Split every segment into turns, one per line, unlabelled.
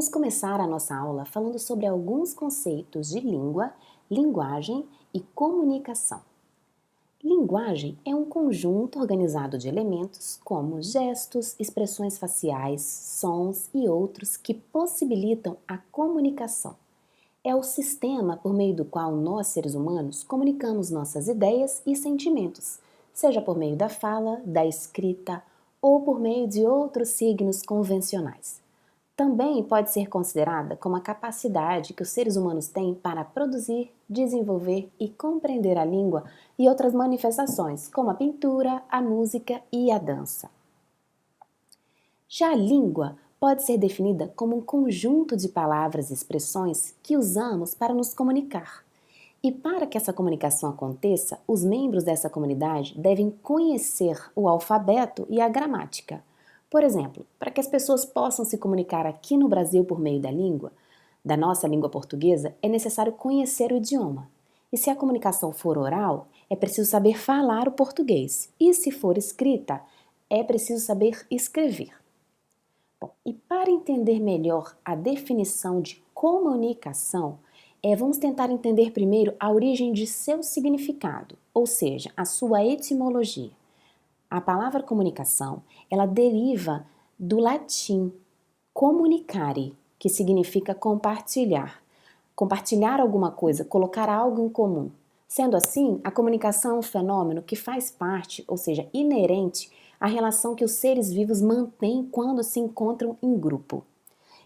Vamos começar a nossa aula falando sobre alguns conceitos de língua, linguagem e comunicação. Linguagem é um conjunto organizado de elementos como gestos, expressões faciais, sons e outros que possibilitam a comunicação. É o sistema por meio do qual nós, seres humanos, comunicamos nossas ideias e sentimentos, seja por meio da fala, da escrita ou por meio de outros signos convencionais. Também pode ser considerada como a capacidade que os seres humanos têm para produzir, desenvolver e compreender a língua e outras manifestações, como a pintura, a música e a dança. Já a língua pode ser definida como um conjunto de palavras e expressões que usamos para nos comunicar. E para que essa comunicação aconteça, os membros dessa comunidade devem conhecer o alfabeto e a gramática. Por exemplo, para que as pessoas possam se comunicar aqui no Brasil por meio da nossa língua portuguesa, é necessário conhecer o idioma. E se a comunicação for oral, é preciso saber falar o português. E se for escrita, é preciso saber escrever. Bom, e para entender melhor a definição de comunicação, vamos tentar entender primeiro a origem de seu significado, ou seja, a sua etimologia. A palavra comunicação, ela deriva do latim comunicare, que significa compartilhar. Compartilhar alguma coisa, colocar algo em comum. Sendo assim, a comunicação é um fenômeno que faz parte, ou seja, inerente à relação que os seres vivos mantêm quando se encontram em grupo.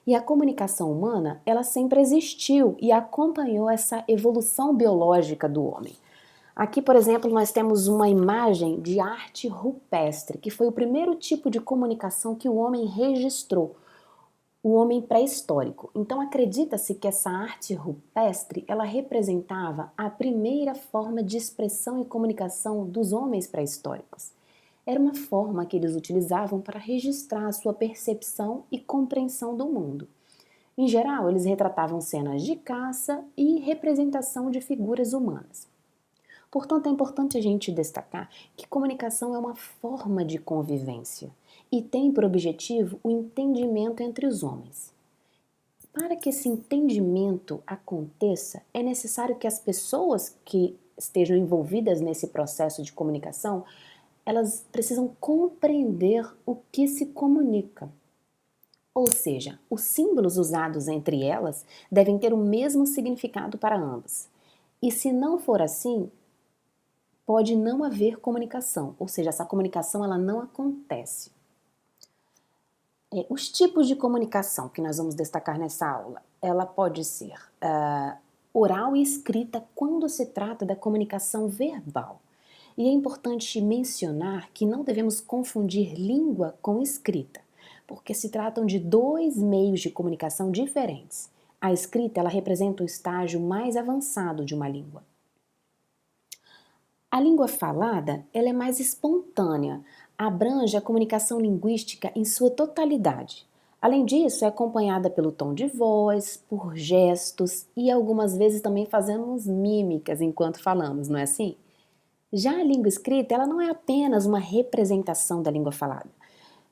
E a comunicação humana, ela sempre existiu e acompanhou essa evolução biológica do homem. Aqui, por exemplo, nós temos uma imagem de arte rupestre, que foi o primeiro tipo de comunicação que o homem registrou, o homem pré-histórico. Então, acredita-se que essa arte rupestre, ela representava a primeira forma de expressão e comunicação dos homens pré-históricos. Era uma forma que eles utilizavam para registrar a sua percepção e compreensão do mundo. Em geral, eles retratavam cenas de caça e representação de figuras humanas. Portanto, é importante a gente destacar que comunicação é uma forma de convivência e tem por objetivo o entendimento entre os homens. Para que esse entendimento aconteça, é necessário que as pessoas que estejam envolvidas nesse processo de comunicação, elas precisam compreender o que se comunica. Ou seja, os símbolos usados entre elas devem ter o mesmo significado para ambas. E se não for assim, pode não haver comunicação, ou seja, essa comunicação ela não acontece. Os tipos de comunicação que nós vamos destacar nessa aula, ela pode ser oral e escrita quando se trata da comunicação verbal. E é importante mencionar que não devemos confundir língua com escrita, porque se tratam de dois meios de comunicação diferentes. A escrita ela representa o estágio mais avançado de uma língua. A língua falada, ela é mais espontânea, abrange a comunicação linguística em sua totalidade. Além disso, é acompanhada pelo tom de voz, por gestos e algumas vezes também fazemos mímicas enquanto falamos, não é assim? Já a língua escrita, ela não é apenas uma representação da língua falada,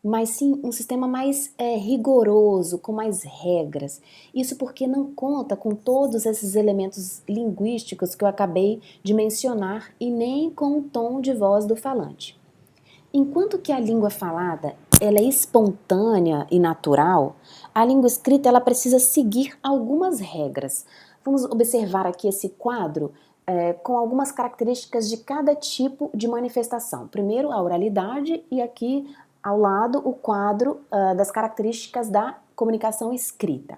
mas sim um sistema mais rigoroso, com mais regras. Isso porque não conta com todos esses elementos linguísticos que eu acabei de mencionar e nem com o tom de voz do falante. Enquanto que a língua falada ela é espontânea e natural, a língua escrita ela precisa seguir algumas regras. Vamos observar aqui esse quadro com algumas características de cada tipo de manifestação. Primeiro, a oralidade e aqui ao lado o quadro das características da comunicação escrita.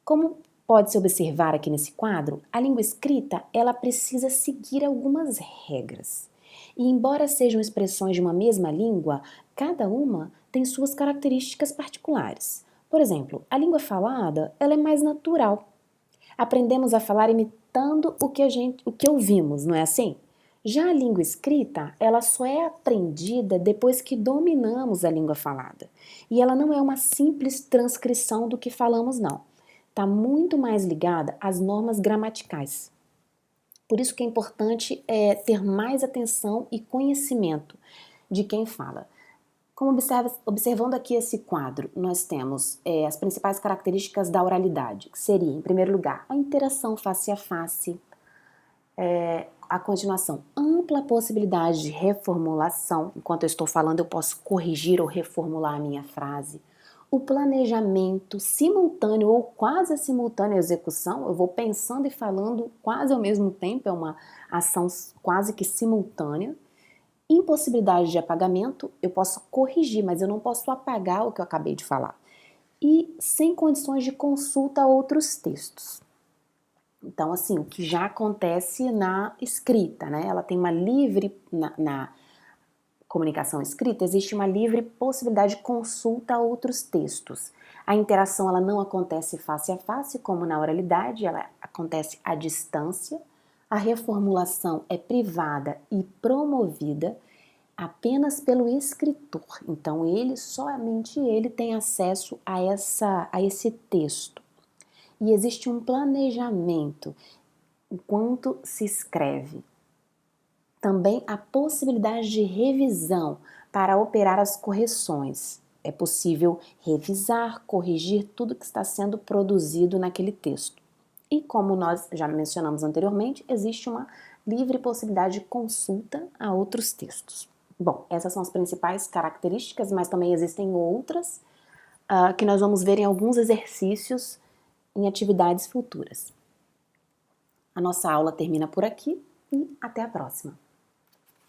Como pode-se observar aqui nesse quadro, a língua escrita ela precisa seguir algumas regras. E embora sejam expressões de uma mesma língua, cada uma tem suas características particulares. Por exemplo, a língua falada ela é mais natural. Aprendemos a falar imitando o que ouvimos, não é assim? Já a língua escrita, ela só é aprendida depois que dominamos a língua falada. E ela não é uma simples transcrição do que falamos, não. Está muito mais ligada às normas gramaticais. Por isso que é importante ter mais atenção e conhecimento de quem fala. Como observando aqui esse quadro, nós temos as principais características da oralidade, que seria, em primeiro lugar, a interação face a face, a continuação, ampla possibilidade de reformulação, enquanto eu estou falando eu posso corrigir ou reformular a minha frase, o planejamento simultâneo ou quase simultânea à execução, eu vou pensando e falando quase ao mesmo tempo, é uma ação quase que simultânea. Impossibilidade de apagamento, eu posso corrigir, mas eu não posso apagar o que eu acabei de falar. E sem condições de consulta a outros textos. Então, assim, o que já acontece na escrita, né? Ela tem uma livre, na comunicação escrita, existe uma livre possibilidade de consulta a outros textos. A interação, ela não acontece face a face, como na oralidade, ela acontece à distância. A reformulação é privada e promovida apenas pelo escritor. Então, somente ele tem acesso a esse texto. E existe um planejamento enquanto se escreve. Também a possibilidade de revisão para operar as correções. É possível revisar, corrigir tudo que está sendo produzido naquele texto. E como nós já mencionamos anteriormente, existe uma livre possibilidade de consulta a outros textos. Bom, essas são as principais características, mas também existem outras que nós vamos ver em alguns exercícios em atividades futuras. A nossa aula termina por aqui e até a próxima.